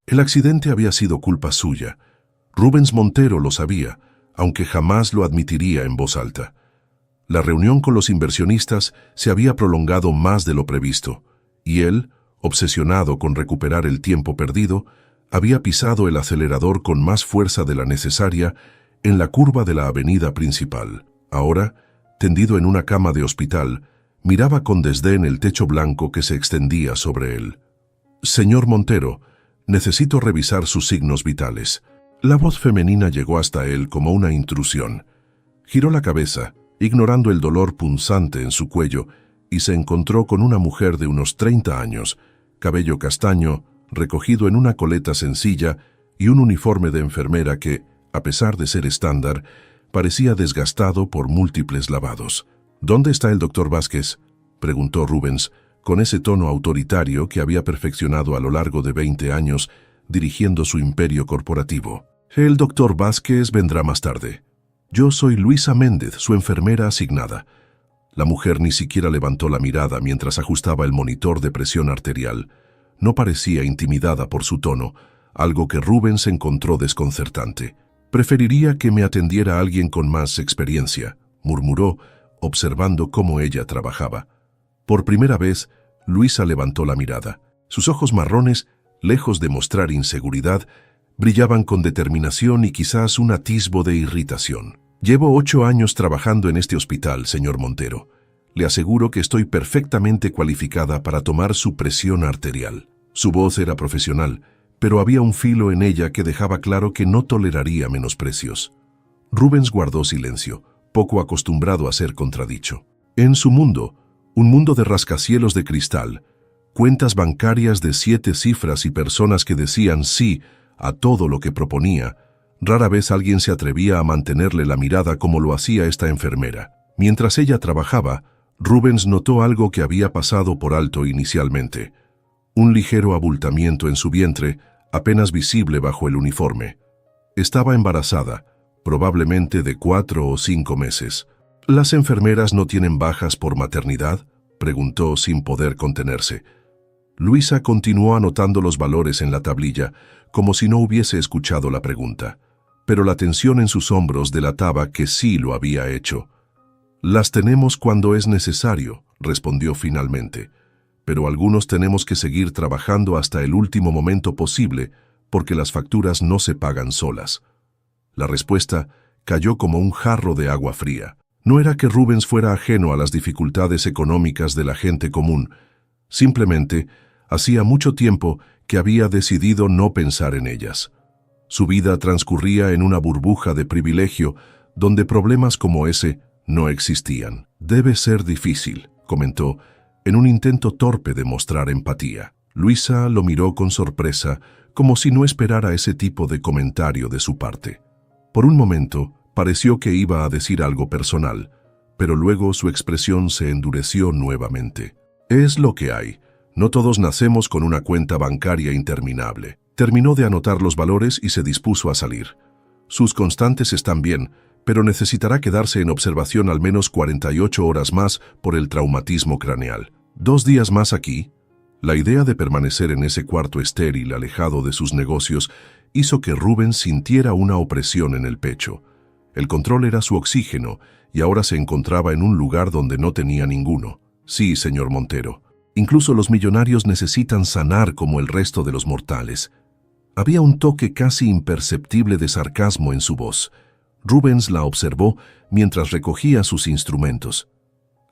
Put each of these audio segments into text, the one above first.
El accidente había sido culpa suya. Rubens Montero lo sabía, aunque jamás lo admitiría en voz alta. La reunión con los inversionistas se había prolongado más de lo previsto, y él, obsesionado con recuperar el tiempo perdido, había pisado el acelerador con más fuerza de la necesaria en la curva de la avenida principal. Ahora, tendido en una cama de hospital, miraba con desdén el techo blanco que se extendía sobre él. «Señor Montero, necesito revisar sus signos vitales». La voz femenina llegó hasta él como una intrusión. Giró la cabeza, ignorando el dolor punzante en su cuello, y se encontró con una mujer de unos 30 años, cabello castaño, recogido en una coleta sencilla y un uniforme de enfermera que, a pesar de ser estándar, parecía desgastado por múltiples lavados. «¿Dónde está el doctor Vázquez?», preguntó Rubens, con ese tono autoritario que había perfeccionado a lo largo de 20 años, dirigiendo su imperio corporativo. «El doctor Vázquez vendrá más tarde. Yo soy Luisa Méndez, su enfermera asignada». La mujer ni siquiera levantó la mirada mientras ajustaba el monitor de presión arterial. No parecía intimidada por su tono, algo que Rubens encontró desconcertante. «Preferiría que me atendiera alguien con más experiencia», murmuró, observando cómo ella trabajaba. Por primera vez, Luisa levantó la mirada. Sus ojos marrones, lejos de mostrar inseguridad, brillaban con determinación y quizás un atisbo de irritación. «Llevo 8 años trabajando en este hospital, señor Montero. Le aseguro que estoy perfectamente cualificada para tomar su presión arterial». Su voz era profesional, pero había un filo en ella que dejaba claro que no toleraría menosprecios. Rubens guardó silencio, poco acostumbrado a ser contradicho. En su mundo, un mundo de rascacielos de cristal, cuentas bancarias de 7 cifras y personas que decían sí a todo lo que proponía, rara vez alguien se atrevía a mantenerle la mirada como lo hacía esta enfermera. Mientras ella trabajaba, Rubens notó algo que había pasado por alto inicialmente. Un ligero abultamiento en su vientre, apenas visible bajo el uniforme. Estaba embarazada, probablemente de 4 o 5 meses. «¿Las enfermeras no tienen bajas por maternidad?», preguntó sin poder contenerse. Luisa continuó anotando los valores en la tablilla, como si no hubiese escuchado la pregunta, pero la tensión en sus hombros delataba que sí lo había hecho. «Las tenemos cuando es necesario», respondió finalmente, «pero algunos tenemos que seguir trabajando hasta el último momento posible porque las facturas no se pagan solas». La respuesta cayó como un jarro de agua fría. No era que Rubens fuera ajeno a las dificultades económicas de la gente común, simplemente hacía mucho tiempo que había decidido no pensar en ellas. Su vida transcurría en una burbuja de privilegio donde problemas como ese no existían. «Debe ser difícil», comentó, en un intento torpe de mostrar empatía. Luisa lo miró con sorpresa, como si no esperara ese tipo de comentario de su parte. Por un momento, pareció que iba a decir algo personal, pero luego su expresión se endureció nuevamente. «Es lo que hay. No todos nacemos con una cuenta bancaria interminable». Terminó de anotar los valores y se dispuso a salir. «Sus constantes están bien, pero necesitará quedarse en observación al menos 48 horas más por el traumatismo craneal. 2 días más aquí». La idea de permanecer en ese cuarto estéril, alejado de sus negocios, hizo que Rubens sintiera una opresión en el pecho. El control era su oxígeno, y ahora se encontraba en un lugar donde no tenía ninguno. «Sí, señor Montero. Incluso los millonarios necesitan sanar como el resto de los mortales». Había un toque casi imperceptible de sarcasmo en su voz. Rubens la observó mientras recogía sus instrumentos.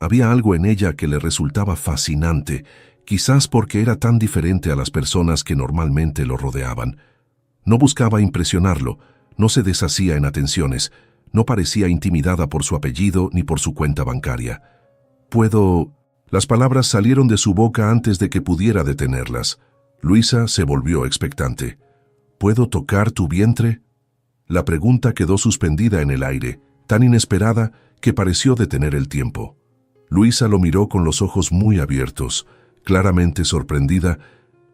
Había algo en ella que le resultaba fascinante, quizás porque era tan diferente a las personas que normalmente lo rodeaban. No buscaba impresionarlo, no se deshacía en atenciones, no parecía intimidada por su apellido ni por su cuenta bancaria. «¿Puedo...?» Las palabras salieron de su boca antes de que pudiera detenerlas. Luisa se volvió expectante. «¿Puedo tocar tu vientre?». La pregunta quedó suspendida en el aire, tan inesperada que pareció detener el tiempo. Luisa lo miró con los ojos muy abiertos, claramente sorprendida,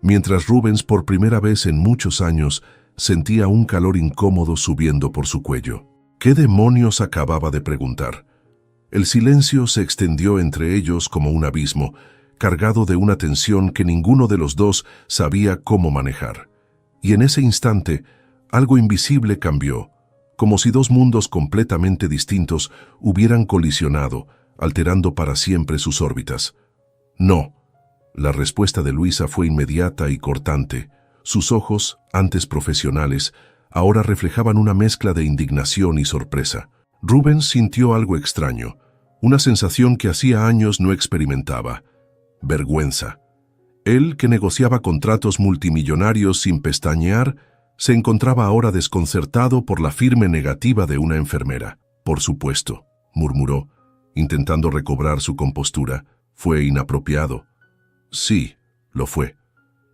mientras Rubens por primera vez en muchos años sentía un calor incómodo subiendo por su cuello. ¿Qué demonios acababa de preguntar? El silencio se extendió entre ellos como un abismo, cargado de una tensión que ninguno de los dos sabía cómo manejar. Y en ese instante, algo invisible cambió, como si dos mundos completamente distintos hubieran colisionado, alterando para siempre sus órbitas. No. La respuesta de Luisa fue inmediata y cortante. Sus ojos, antes profesionales, ahora reflejaban una mezcla de indignación y sorpresa. Rubens sintió algo extraño, una sensación que hacía años no experimentaba: vergüenza. Él, que negociaba contratos multimillonarios sin pestañear, se encontraba ahora desconcertado por la firme negativa de una enfermera. Por supuesto, murmuró, intentando recobrar su compostura, fue inapropiado. Sí, lo fue.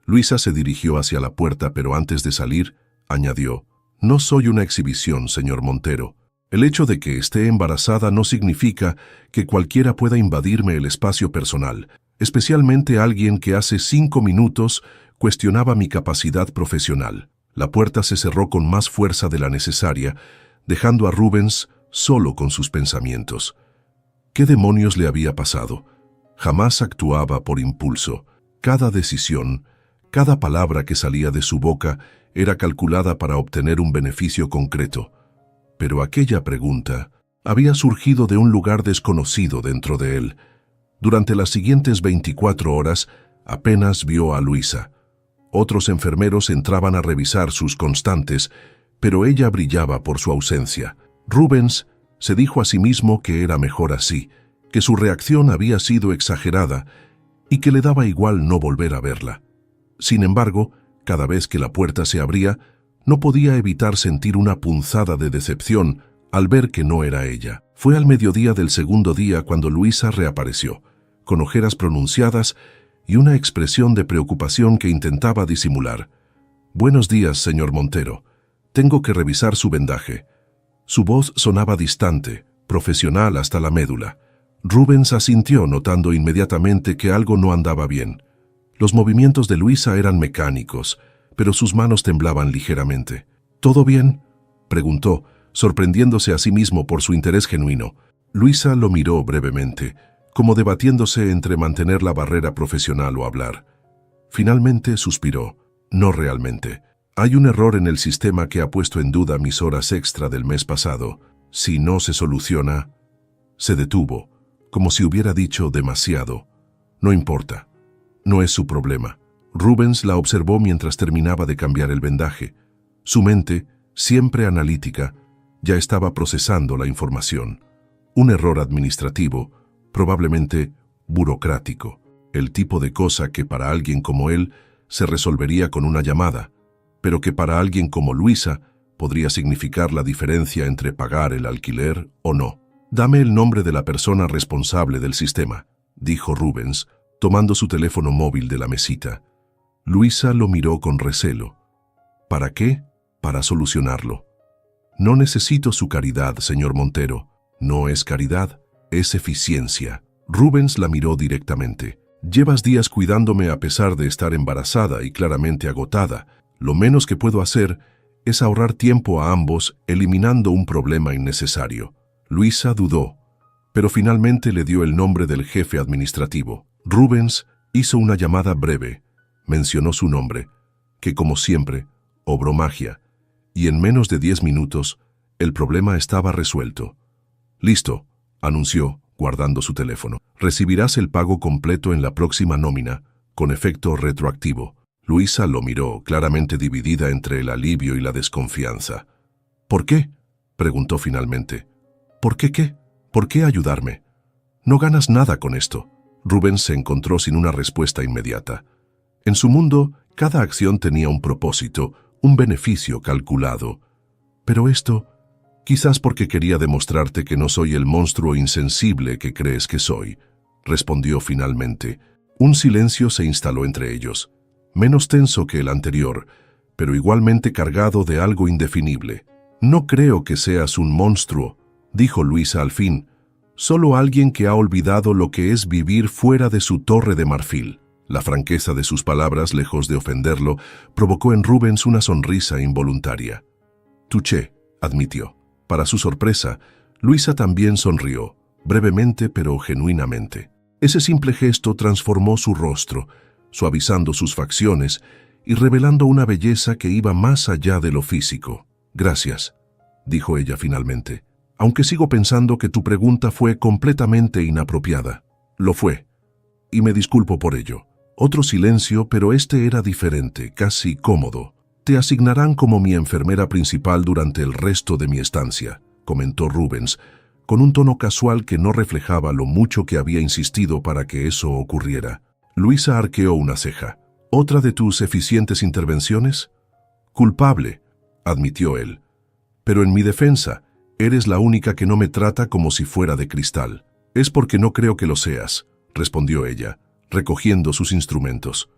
Luisa se dirigió hacia la puerta, pero antes de salir, añadió: no soy una exhibición, señor Montero. El hecho de que esté embarazada no significa que cualquiera pueda invadirme el espacio personal, especialmente alguien que hace 5 minutos cuestionaba mi capacidad profesional. La puerta se cerró con más fuerza de la necesaria, dejando a Rubens solo con sus pensamientos. ¿Qué demonios le había pasado? Jamás actuaba por impulso. Cada decisión, cada palabra que salía de su boca era calculada para obtener un beneficio concreto. Pero aquella pregunta había surgido de un lugar desconocido dentro de él. Durante las siguientes 24 horas apenas vio a Luisa. Otros enfermeros entraban a revisar sus constantes, pero ella brillaba por su ausencia. Rubens se dijo a sí mismo que era mejor así, que su reacción había sido exagerada y que le daba igual no volver a verla. Sin embargo, cada vez que la puerta se abría, no podía evitar sentir una punzada de decepción al ver que no era ella. Fue al mediodía del segundo día cuando Luisa reapareció, con ojeras pronunciadas y una expresión de preocupación que intentaba disimular. «Buenos días, señor Montero. Tengo que revisar su vendaje». Su voz sonaba distante, profesional hasta la médula. Rubens asintió, notando inmediatamente que algo no andaba bien. Los movimientos de Luisa eran mecánicos, pero sus manos temblaban ligeramente. «¿Todo bien?», preguntó, sorprendiéndose a sí mismo por su interés genuino. Luisa lo miró brevemente, como debatiéndose entre mantener la barrera profesional o hablar. Finalmente suspiró. «No realmente. Hay un error en el sistema que ha puesto en duda mis horas extra del mes pasado. Si no se soluciona...». Se detuvo, como si hubiera dicho demasiado. «No importa. No es su problema». Rubens la observó mientras terminaba de cambiar el vendaje. Su mente, siempre analítica, ya estaba procesando la información. Un error administrativo, probablemente burocrático, el tipo de cosa que para alguien como él se resolvería con una llamada, pero que para alguien como Luisa podría significar la diferencia entre pagar el alquiler o no. «Dame el nombre de la persona responsable del sistema», dijo Rubens, tomando su teléfono móvil de la mesita. Luisa lo miró con recelo. «¿Para qué?». «Para solucionarlo». «No necesito su caridad, señor Montero». «No es caridad, es eficiencia». Rubens la miró directamente. «Llevas días cuidándome a pesar de estar embarazada y claramente agotada. Lo menos que puedo hacer es ahorrar tiempo a ambos, eliminando un problema innecesario». Luisa dudó, pero finalmente le dio el nombre del jefe administrativo. Rubens hizo una llamada breve, mencionó su nombre, que como siempre, obró magia, y en menos de 10 minutos, el problema estaba resuelto. «Listo», anunció, guardando su teléfono. «Recibirás el pago completo en la próxima nómina, con efecto retroactivo». Luisa lo miró, claramente dividida entre el alivio y la desconfianza. «¿Por qué?», preguntó finalmente. «¿Por qué qué? ¿Por qué ayudarme? No ganas nada con esto». Rubens se encontró sin una respuesta inmediata. En su mundo, cada acción tenía un propósito, un beneficio calculado. «Pero esto, quizás porque quería demostrarte que no soy el monstruo insensible que crees que soy», respondió finalmente. Un silencio se instaló entre ellos, menos tenso que el anterior, pero igualmente cargado de algo indefinible. «No creo que seas un monstruo», dijo Luisa al fin, «solo alguien que ha olvidado lo que es vivir fuera de su torre de marfil». La franqueza de sus palabras, lejos de ofenderlo, provocó en Rubens una sonrisa involuntaria. «Touché», admitió. Para su sorpresa, Luisa también sonrió, brevemente pero genuinamente. Ese simple gesto transformó su rostro, suavizando sus facciones y revelando una belleza que iba más allá de lo físico. «Gracias», dijo ella finalmente, «aunque sigo pensando que tu pregunta fue completamente inapropiada». «Lo fue, y me disculpo por ello». Otro silencio, pero este era diferente, casi cómodo. «Te asignarán como mi enfermera principal durante el resto de mi estancia», comentó Rubens, con un tono casual que no reflejaba lo mucho que había insistido para que eso ocurriera. Luisa arqueó una ceja. «¿Otra de tus eficientes intervenciones?» «Culpable», admitió él. «Pero en mi defensa, eres la única que no me trata como si fuera de cristal». «Es porque no creo que lo seas», respondió ella, recogiendo sus instrumentos.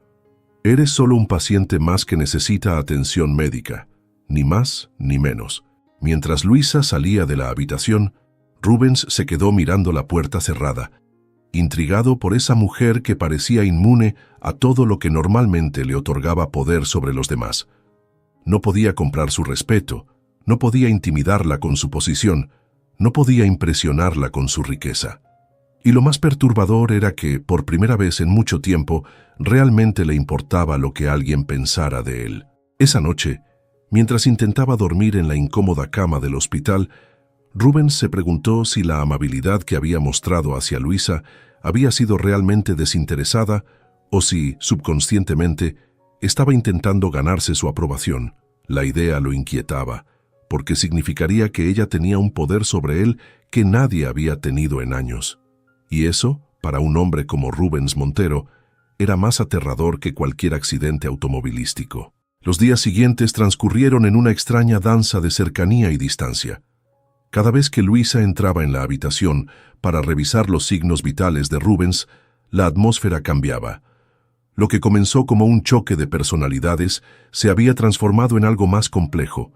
«Eres solo un paciente más que necesita atención médica, ni más ni menos». Mientras Luisa salía de la habitación, Rubens se quedó mirando la puerta cerrada, intrigado por esa mujer que parecía inmune a todo lo que normalmente le otorgaba poder sobre los demás. No podía comprar su respeto, no podía intimidarla con su posición, no podía impresionarla con su riqueza. Y lo más perturbador era que, por primera vez en mucho tiempo, realmente le importaba lo que alguien pensara de él. Esa noche, mientras intentaba dormir en la incómoda cama del hospital, Rubens se preguntó si la amabilidad que había mostrado hacia Luisa había sido realmente desinteresada o si, subconscientemente, estaba intentando ganarse su aprobación. La idea lo inquietaba, porque significaría que ella tenía un poder sobre él que nadie había tenido en años. Y eso, para un hombre como Rubens Montero, era más aterrador que cualquier accidente automovilístico. Los días siguientes transcurrieron en una extraña danza de cercanía y distancia. Cada vez que Luisa entraba en la habitación para revisar los signos vitales de Rubens, la atmósfera cambiaba. Lo que comenzó como un choque de personalidades se había transformado en algo más complejo,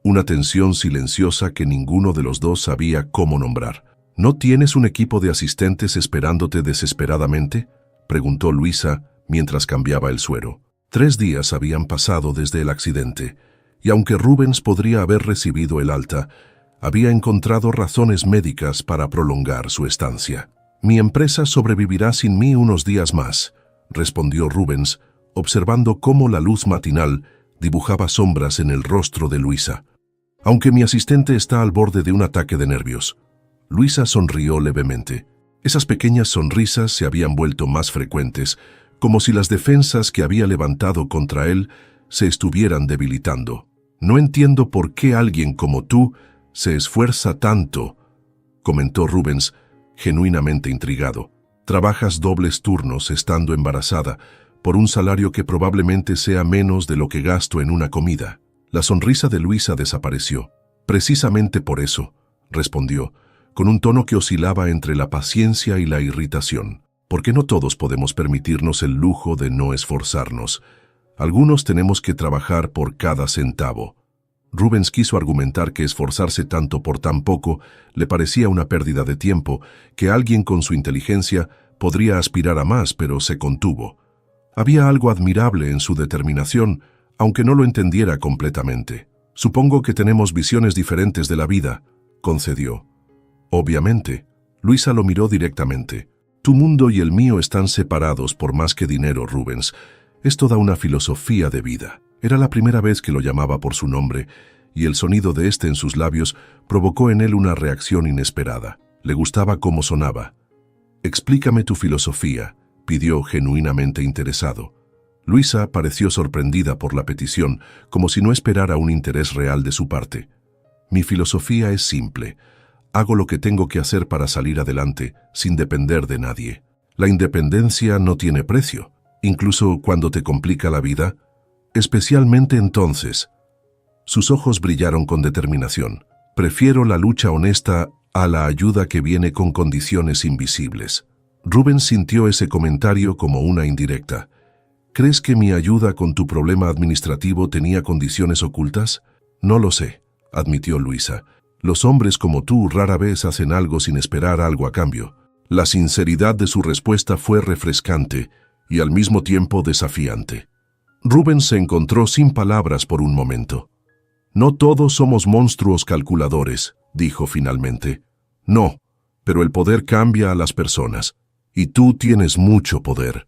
una tensión silenciosa que ninguno de los dos sabía cómo nombrar. «¿No tienes un equipo de asistentes esperándote desesperadamente?», preguntó Luisa mientras cambiaba el suero. 3 días habían pasado desde el accidente, y aunque Rubens podría haber recibido el alta, había encontrado razones médicas para prolongar su estancia. «Mi empresa sobrevivirá sin mí unos días más», respondió Rubens, observando cómo la luz matinal dibujaba sombras en el rostro de Luisa. «Aunque mi asistente está al borde de un ataque de nervios». Luisa sonrió levemente. Esas pequeñas sonrisas se habían vuelto más frecuentes, como si las defensas que había levantado contra él se estuvieran debilitando. «No entiendo por qué alguien como tú se esfuerza tanto», comentó Rubens, genuinamente intrigado. «Trabajas dobles turnos estando embarazada, por un salario que probablemente sea menos de lo que gasto en una comida». La sonrisa de Luisa desapareció. «Precisamente por eso», respondió, con un tono que oscilaba entre la paciencia y la irritación. «Porque no todos podemos permitirnos el lujo de no esforzarnos. Algunos tenemos que trabajar por cada centavo». Rubens quiso argumentar que esforzarse tanto por tan poco le parecía una pérdida de tiempo, que alguien con su inteligencia podría aspirar a más, pero se contuvo. Había algo admirable en su determinación, aunque no lo entendiera completamente. «Supongo que tenemos visiones diferentes de la vida», concedió. «Obviamente». Luisa lo miró directamente. «Tu mundo y el mío están separados por más que dinero, Rubens. Es toda una filosofía de vida». Era la primera vez que lo llamaba por su nombre, y el sonido de este en sus labios provocó en él una reacción inesperada. Le gustaba cómo sonaba. «Explícame tu filosofía», pidió genuinamente interesado. Luisa pareció sorprendida por la petición, como si no esperara un interés real de su parte. «Mi filosofía es simple. Hago lo que tengo que hacer para salir adelante, sin depender de nadie. La independencia no tiene precio, incluso cuando te complica la vida, especialmente entonces». Sus ojos brillaron con determinación. «Prefiero la lucha honesta a la ayuda que viene con condiciones invisibles». Rubens sintió ese comentario como una indirecta. «¿Crees que mi ayuda con tu problema administrativo tenía condiciones ocultas?» «No lo sé», admitió Luisa. «Los hombres como tú rara vez hacen algo sin esperar algo a cambio». La sinceridad de su respuesta fue refrescante y al mismo tiempo desafiante. Rubens se encontró sin palabras por un momento. «No todos somos monstruos calculadores», dijo finalmente. «No, pero el poder cambia a las personas, y tú tienes mucho poder».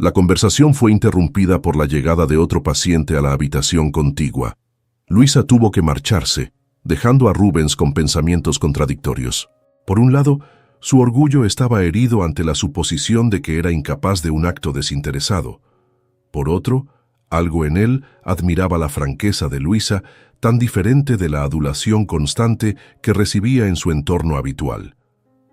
La conversación fue interrumpida por la llegada de otro paciente a la habitación contigua. Luisa tuvo que marcharse, dejando a Rubens con pensamientos contradictorios. Por un lado, su orgullo estaba herido ante la suposición de que era incapaz de un acto desinteresado. Por otro, algo en él admiraba la franqueza de Luisa, tan diferente de la adulación constante que recibía en su entorno habitual.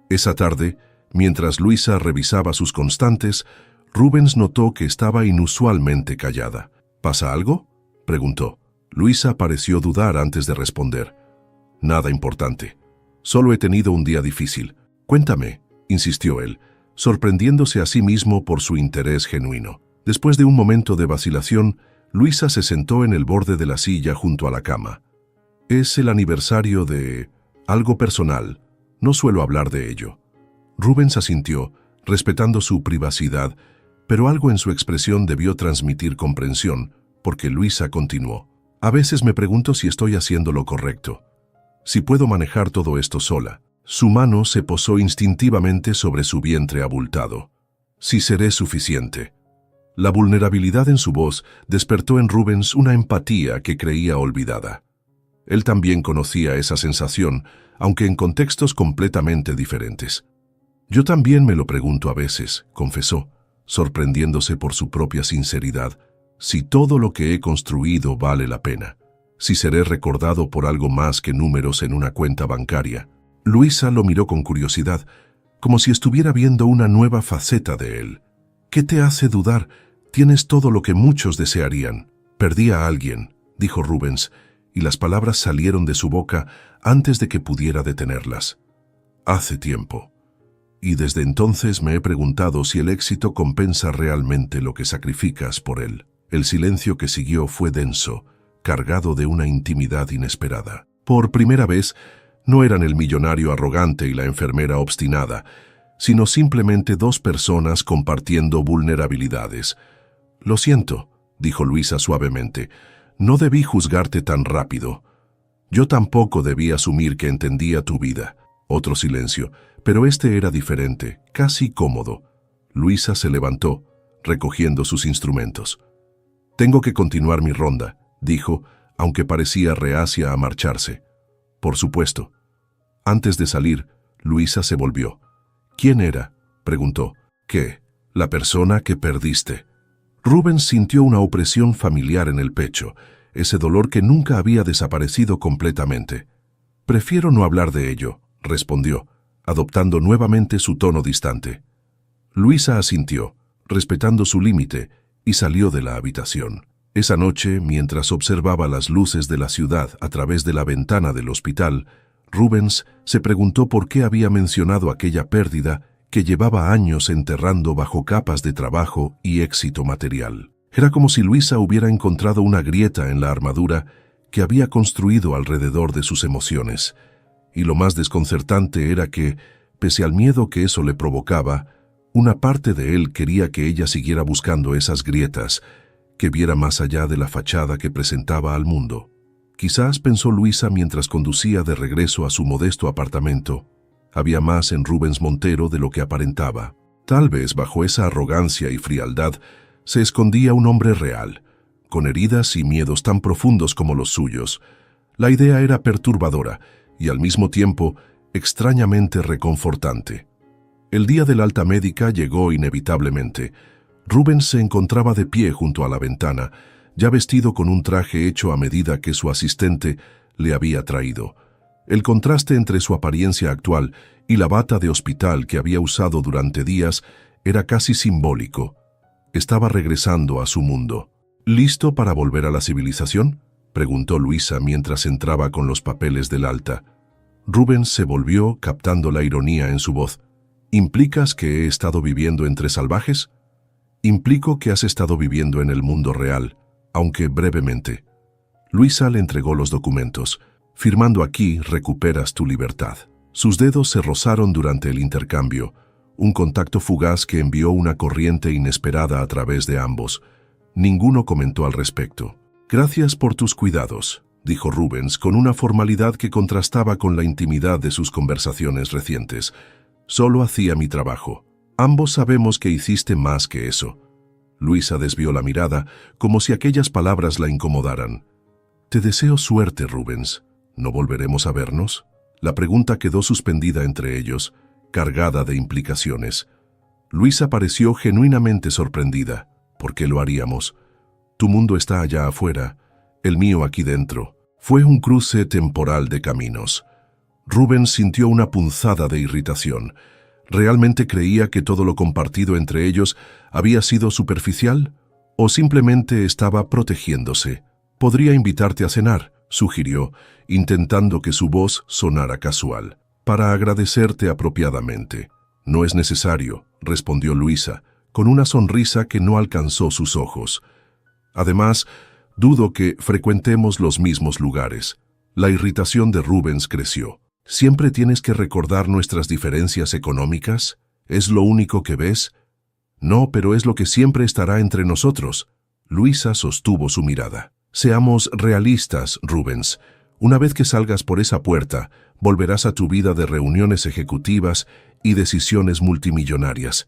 Esa tarde, mientras Luisa revisaba sus constantes, Rubens notó que estaba inusualmente callada. ¿Pasa algo?, preguntó. Luisa pareció dudar antes de responder. Nada importante. Solo he tenido un día difícil. Cuéntame, insistió él, sorprendiéndose a sí mismo por su interés genuino. Después de un momento de vacilación, Luisa se sentó en el borde de la silla junto a la cama. Es el aniversario de... algo personal. No suelo hablar de ello. Rubens asintió, respetando su privacidad, pero algo en su expresión debió transmitir comprensión, porque Luisa continuó. A veces me pregunto si estoy haciendo lo correcto. Si puedo manejar todo esto sola. Su mano se posó instintivamente sobre su vientre abultado. Si seré suficiente. La vulnerabilidad en su voz despertó en Rubens una empatía que creía olvidada. Él también conocía esa sensación, aunque en contextos completamente diferentes. Yo también me lo pregunto a veces, confesó, sorprendiéndose por su propia sinceridad, si todo lo que he construido vale la pena, si seré recordado por algo más que números en una cuenta bancaria. Luisa lo miró con curiosidad, como si estuviera viendo una nueva faceta de él. ¿Qué te hace dudar? Tienes todo lo que muchos desearían. Perdí a alguien, dijo Rubens, y las palabras salieron de su boca antes de que pudiera detenerlas. Hace tiempo. Y desde entonces me he preguntado si el éxito compensa realmente lo que sacrificas por él. El silencio que siguió fue denso, cargado de una intimidad inesperada. Por primera vez, no eran el millonario arrogante y la enfermera obstinada, sino simplemente dos personas compartiendo vulnerabilidades. Lo siento, dijo Luisa suavemente, no debí juzgarte tan rápido. Yo tampoco debí asumir que entendía tu vida. Otro silencio, pero este era diferente, casi cómodo. Luisa se levantó, recogiendo sus instrumentos. Tengo que continuar mi ronda, dijo, aunque parecía reacia a marcharse. Por supuesto. Antes de salir, Luisa se volvió. ¿Quién era?, preguntó. ¿Qué? La persona que perdiste. Rubens sintió una opresión familiar en el pecho, ese dolor que nunca había desaparecido completamente. Prefiero no hablar de ello, respondió, adoptando nuevamente su tono distante. Luisa asintió, respetando su límite, y salió de la habitación. Esa noche, mientras observaba las luces de la ciudad a través de la ventana del hospital, Rubens se preguntó por qué había mencionado aquella pérdida que llevaba años enterrando bajo capas de trabajo y éxito material. Era como si Luisa hubiera encontrado una grieta en la armadura que había construido alrededor de sus emociones, y lo más desconcertante era que, pese al miedo que eso le provocaba, una parte de él quería que ella siguiera buscando esas grietas, que viera más allá de la fachada que presentaba al mundo. Quizás, pensó Luisa mientras conducía de regreso a su modesto apartamento, había más en Rubens Montero de lo que aparentaba. Tal vez bajo esa arrogancia y frialdad se escondía un hombre real, con heridas y miedos tan profundos como los suyos. La idea era perturbadora y al mismo tiempo extrañamente reconfortante. El día del alta médica llegó inevitablemente. Rubens se encontraba de pie junto a la ventana, ya vestido con un traje hecho a medida que su asistente le había traído. El contraste entre su apariencia actual y la bata de hospital que había usado durante días era casi simbólico. Estaba regresando a su mundo. ¿Listo para volver a la civilización?, preguntó Luisa mientras entraba con los papeles del alta. Rubens se volvió, captando la ironía en su voz. ¿Implicas que he estado viviendo entre salvajes? Implico que has estado viviendo en el mundo real, aunque brevemente. Luisa le entregó los documentos. Firmando aquí, recuperas tu libertad. Sus dedos se rozaron durante el intercambio, un contacto fugaz que envió una corriente inesperada a través de ambos. Ninguno comentó al respecto. Gracias por tus cuidados, dijo Rubens con una formalidad que contrastaba con la intimidad de sus conversaciones recientes. Solo hacía mi trabajo. Ambos sabemos que hiciste más que eso. Luisa desvió la mirada, como si aquellas palabras la incomodaran. «Te deseo suerte, Rubens. ¿No volveremos a vernos?» La pregunta quedó suspendida entre ellos, cargada de implicaciones. Luisa pareció genuinamente sorprendida. «¿Por qué lo haríamos? Tu mundo está allá afuera, el mío aquí dentro». Fue un cruce temporal de caminos. Rubens sintió una punzada de irritación. ¿Realmente creía que todo lo compartido entre ellos había sido superficial? ¿O simplemente estaba protegiéndose? «Podría invitarte a cenar», sugirió, intentando que su voz sonara casual, «para agradecerte apropiadamente». «No es necesario», respondió Luisa, con una sonrisa que no alcanzó sus ojos. «Además, dudo que frecuentemos los mismos lugares». La irritación de Rubens creció. «¿Siempre tienes que recordar nuestras diferencias económicas? ¿Es lo único que ves?» «No, pero es lo que siempre estará entre nosotros». Luisa sostuvo su mirada. «Seamos realistas, Rubens. Una vez que salgas por esa puerta, volverás a tu vida de reuniones ejecutivas y decisiones multimillonarias.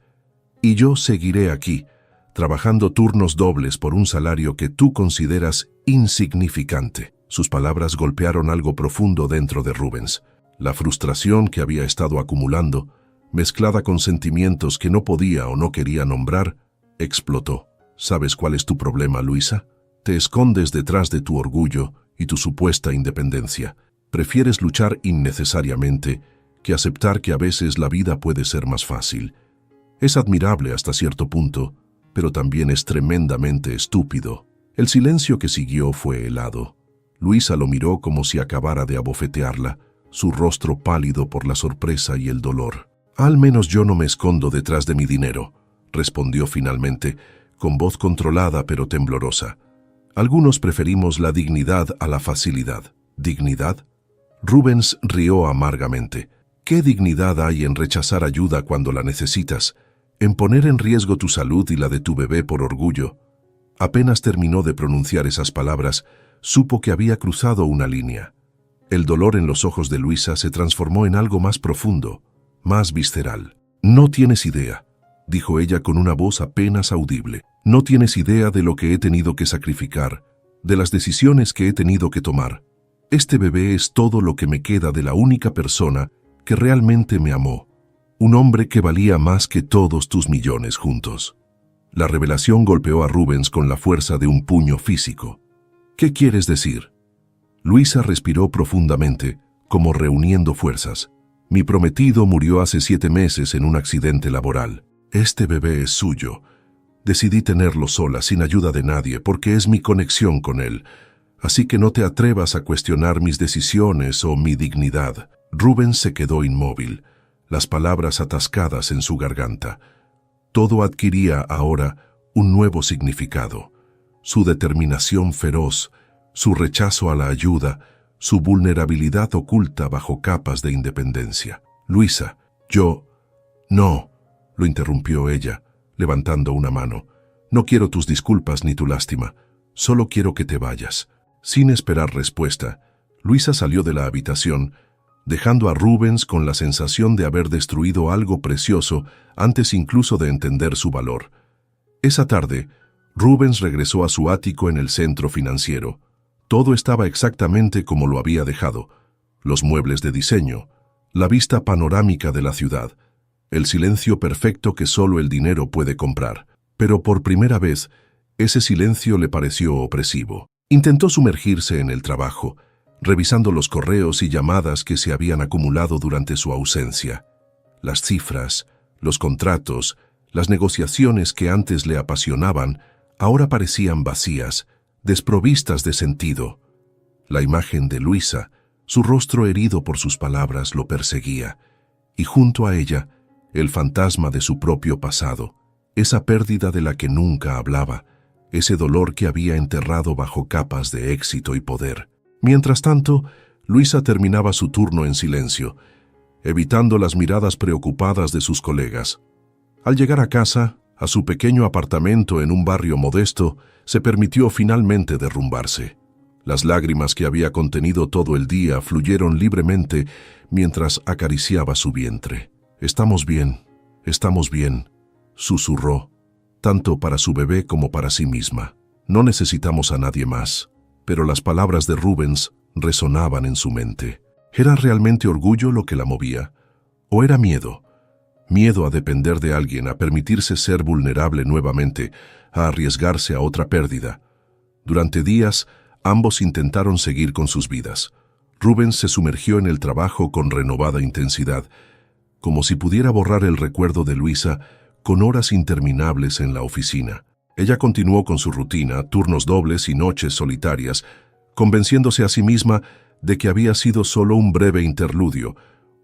Y yo seguiré aquí, trabajando turnos dobles por un salario que tú consideras insignificante». Sus palabras golpearon algo profundo dentro de Rubens. La frustración que había estado acumulando, mezclada con sentimientos que no podía o no quería nombrar, explotó. «¿Sabes cuál es tu problema, Luisa? Te escondes detrás de tu orgullo y tu supuesta independencia. Prefieres luchar innecesariamente que aceptar que a veces la vida puede ser más fácil. Es admirable hasta cierto punto, pero también es tremendamente estúpido». El silencio que siguió fue helado. Luisa lo miró como si acabara de abofetearla, su rostro pálido por la sorpresa y el dolor. «Al menos yo no me escondo detrás de mi dinero», respondió finalmente, con voz controlada pero temblorosa. «Algunos preferimos la dignidad a la facilidad». «¿Dignidad?». Rubens rió amargamente. «¿Qué dignidad hay en rechazar ayuda cuando la necesitas? En poner en riesgo tu salud y la de tu bebé por orgullo?» Apenas terminó de pronunciar esas palabras, supo que había cruzado una línea. El dolor en los ojos de Luisa se transformó en algo más profundo, más visceral. «No tienes idea», dijo ella con una voz apenas audible. «No tienes idea de lo que he tenido que sacrificar, de las decisiones que he tenido que tomar. Este bebé es todo lo que me queda de la única persona que realmente me amó, un hombre que valía más que todos tus millones juntos». La revelación golpeó a Rubens con la fuerza de un puño físico. «¿Qué quieres decir?». Luisa respiró profundamente, como reuniendo fuerzas. «Mi prometido murió hace 7 meses en un accidente laboral. Este bebé es suyo. Decidí tenerlo sola, sin ayuda de nadie, porque es mi conexión con él. Así que no te atrevas a cuestionar mis decisiones o mi dignidad». Rubens se quedó inmóvil, las palabras atascadas en su garganta. Todo adquiría ahora un nuevo significado. Su determinación feroz, su rechazo a la ayuda, su vulnerabilidad oculta bajo capas de independencia. «Luisa, yo...». «No», lo interrumpió ella, levantando una mano. «No quiero tus disculpas ni tu lástima. Solo quiero que te vayas». Sin esperar respuesta, Luisa salió de la habitación, dejando a Rubens con la sensación de haber destruido algo precioso antes incluso de entender su valor. Esa tarde, Rubens regresó a su ático en el centro financiero. Todo estaba exactamente como lo había dejado. Los muebles de diseño, la vista panorámica de la ciudad, el silencio perfecto que solo el dinero puede comprar. Pero por primera vez, ese silencio le pareció opresivo. Intentó sumergirse en el trabajo, revisando los correos y llamadas que se habían acumulado durante su ausencia. Las cifras, los contratos, las negociaciones que antes le apasionaban, ahora parecían vacías, desprovistas de sentido. La imagen de Luisa, su rostro herido por sus palabras, lo perseguía, y junto a ella, el fantasma de su propio pasado, esa pérdida de la que nunca hablaba, ese dolor que había enterrado bajo capas de éxito y poder. Mientras tanto, Luisa terminaba su turno en silencio, evitando las miradas preocupadas de sus colegas. Al llegar a casa, a su pequeño apartamento en un barrio modesto, se permitió finalmente derrumbarse. Las lágrimas que había contenido todo el día fluyeron libremente mientras acariciaba su vientre. «Estamos bien», susurró, tanto para su bebé como para sí misma. No necesitamos a nadie más. Pero las palabras de Rubens resonaban en su mente. ¿Era realmente orgullo lo que la movía? ¿O era miedo? Miedo a depender de alguien, a permitirse ser vulnerable nuevamente, a arriesgarse a otra pérdida. Durante días, ambos intentaron seguir con sus vidas. Rubens se sumergió en el trabajo con renovada intensidad, como si pudiera borrar el recuerdo de Luisa con horas interminables en la oficina. Ella continuó con su rutina, turnos dobles y noches solitarias, convenciéndose a sí misma de que había sido solo un breve interludio,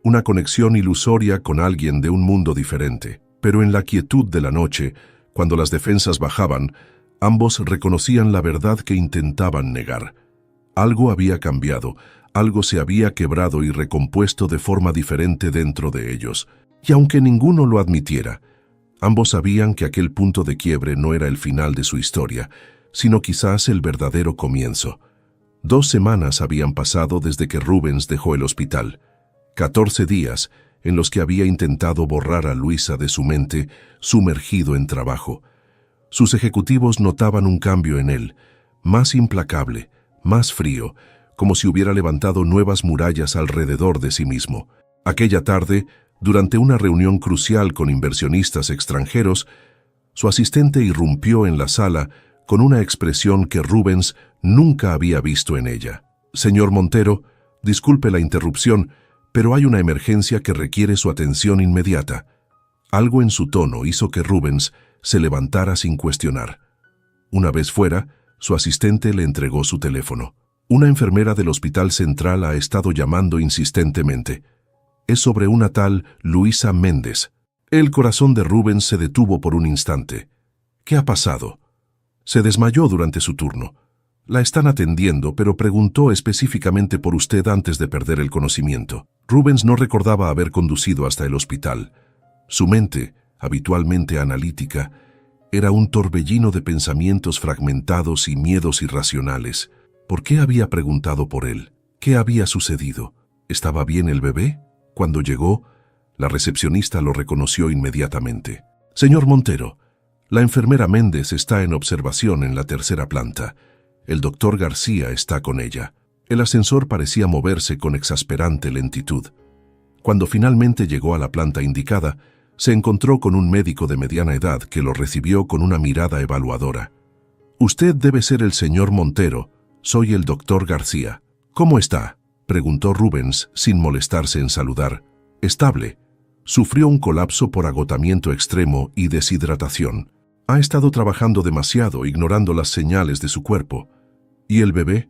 una conexión ilusoria con alguien de un mundo diferente. Pero en la quietud de la noche, cuando las defensas bajaban, ambos reconocían la verdad que intentaban negar. Algo había cambiado, algo se había quebrado y recompuesto de forma diferente dentro de ellos. Y aunque ninguno lo admitiera, ambos sabían que aquel punto de quiebre no era el final de su historia, sino quizás el verdadero comienzo. 2 semanas habían pasado desde que Rubens dejó el hospital. 14 días en los que había intentado borrar a Luisa de su mente, sumergido en trabajo. Sus ejecutivos notaban un cambio en él, más implacable, más frío, como si hubiera levantado nuevas murallas alrededor de sí mismo. Aquella tarde, durante una reunión crucial con inversionistas extranjeros, su asistente irrumpió en la sala con una expresión que Rubens nunca había visto en ella. «Señor Montero, disculpe la interrupción, pero hay una emergencia que requiere su atención inmediata». Algo en su tono hizo que Rubens se levantara sin cuestionar. Una vez fuera, su asistente le entregó su teléfono. «Una enfermera del Hospital Central ha estado llamando insistentemente. Es sobre una tal Luisa Méndez». El corazón de Rubens se detuvo por un instante. «¿Qué ha pasado?» «Se desmayó durante su turno. La están atendiendo, pero preguntó específicamente por usted antes de perder el conocimiento». Rubens no recordaba haber conducido hasta el hospital. Su mente, habitualmente analítica, era un torbellino de pensamientos fragmentados y miedos irracionales. ¿Por qué había preguntado por él? ¿Qué había sucedido? ¿Estaba bien el bebé? Cuando llegó, la recepcionista lo reconoció inmediatamente. «Señor Montero, la enfermera Méndez está en observación en la 3ª planta. El doctor García está con ella». El ascensor parecía moverse con exasperante lentitud. Cuando finalmente llegó a la planta indicada, se encontró con un médico de mediana edad que lo recibió con una mirada evaluadora. «Usted debe ser el señor Montero. Soy el doctor García». «¿Cómo está?», preguntó Rubens sin molestarse en saludar. «Estable. Sufrió un colapso por agotamiento extremo y deshidratación. Ha estado trabajando demasiado, ignorando las señales de su cuerpo». «¿Y el bebé?».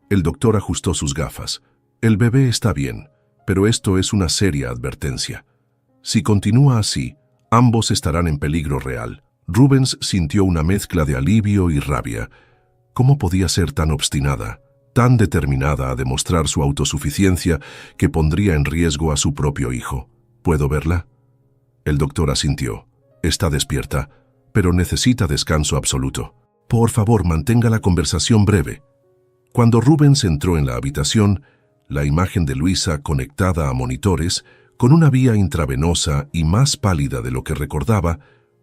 El doctor ajustó sus gafas. «El bebé está bien, pero esto es una seria advertencia. Si continúa así, ambos estarán en peligro real». Rubens sintió una mezcla de alivio y rabia. ¿Cómo podía ser tan obstinada, tan determinada a demostrar su autosuficiencia que pondría en riesgo a su propio hijo? «¿Puedo verla?». El doctor asintió. «Está despierta, pero necesita descanso absoluto. Por favor, mantenga la conversación breve». Cuando Rubens entró en la habitación, la imagen de Luisa conectada a monitores, con una vía intravenosa y más pálida de lo que recordaba,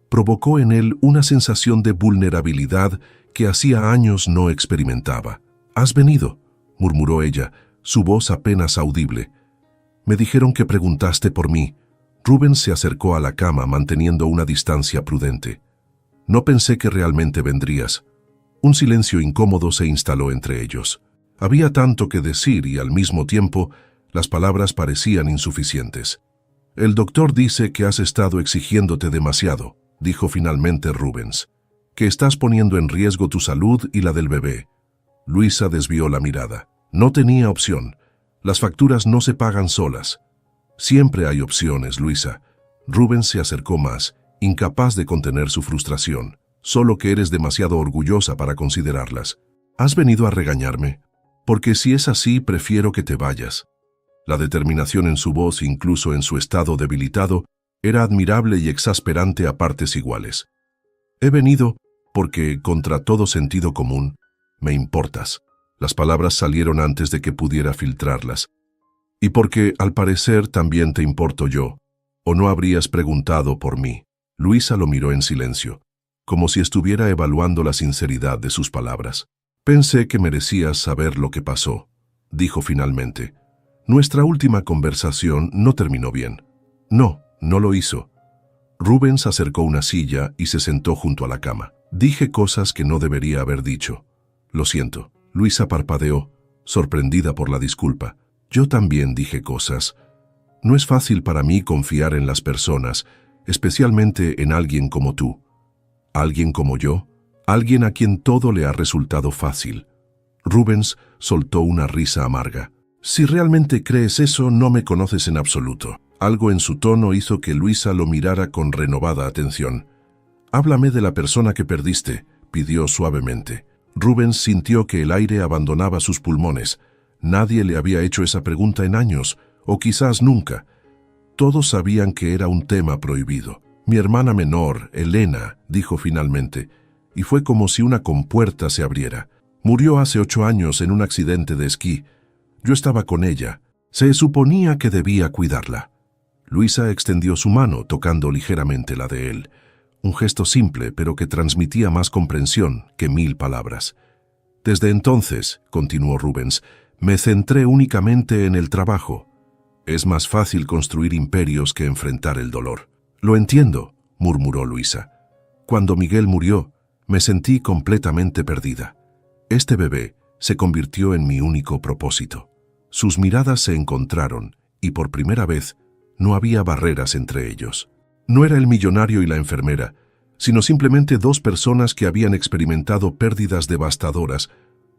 provocó en él una sensación de vulnerabilidad que hacía años no experimentaba. «¿Has venido?», murmuró ella, su voz apenas audible. «Me dijeron que preguntaste por mí». Rubens se acercó a la cama manteniendo una distancia prudente. «No pensé que realmente vendrías». Un silencio incómodo se instaló entre ellos. Había tanto que decir y al mismo tiempo las palabras parecían insuficientes. «El doctor dice que has estado exigiéndote demasiado», dijo finalmente Rubens. «Que estás poniendo en riesgo tu salud y la del bebé». Luisa desvió la mirada. No tenía opción. Las facturas no se pagan solas. «Siempre hay opciones, Luisa». Rubens se acercó más, incapaz de contener su frustración. «Solo que eres demasiado orgullosa para considerarlas. ¿Has venido a regañarme? Porque si es así, prefiero que te vayas». La determinación en su voz, incluso en su estado debilitado, era admirable y exasperante a partes iguales. «He venido porque, contra todo sentido común, me importas». Las palabras salieron antes de que pudiera filtrarlas. «Y porque, al parecer, también te importo yo. ¿O no habrías preguntado por mí?». Luisa lo miró en silencio. como si estuviera evaluando la sinceridad de sus palabras. «Pensé que merecías saber lo que pasó», dijo finalmente. «Nuestra última conversación no terminó bien». «No, no lo hizo». Rubens acercó una silla y se sentó junto a la cama. «Dije cosas que no debería haber dicho. Lo siento». Luisa parpadeó, sorprendida por la disculpa. «Yo también dije cosas. No es fácil para mí confiar en las personas, especialmente en alguien como tú. Alguien como yo, alguien a quien todo le ha resultado fácil». Rubens soltó una risa amarga. «Si realmente crees eso, no me conoces en absoluto». Algo en su tono hizo que Luisa lo mirara con renovada atención. «Háblame de la persona que perdiste», pidió suavemente. Rubens sintió que el aire abandonaba sus pulmones. Nadie le había hecho esa pregunta en años, o quizás nunca. Todos sabían que era un tema prohibido. «Mi hermana menor, Elena», dijo finalmente, y fue como si una compuerta se abriera. «Murió hace 8 años en un accidente de esquí. Yo estaba con ella. Se suponía que debía cuidarla». Luisa extendió su mano, tocando ligeramente la de él. Un gesto simple, pero que transmitía más comprensión que 1000 palabras. «Desde entonces», continuó Rubens, «me centré únicamente en el trabajo. Es más fácil construir imperios que enfrentar el dolor». «Lo entiendo», murmuró Luisa. «Cuando Miguel murió, me sentí completamente perdida. Este bebé se convirtió en mi único propósito». Sus miradas se encontraron, y por primera vez no había barreras entre ellos. No era el millonario y la enfermera, sino simplemente 2 personas que habían experimentado pérdidas devastadoras,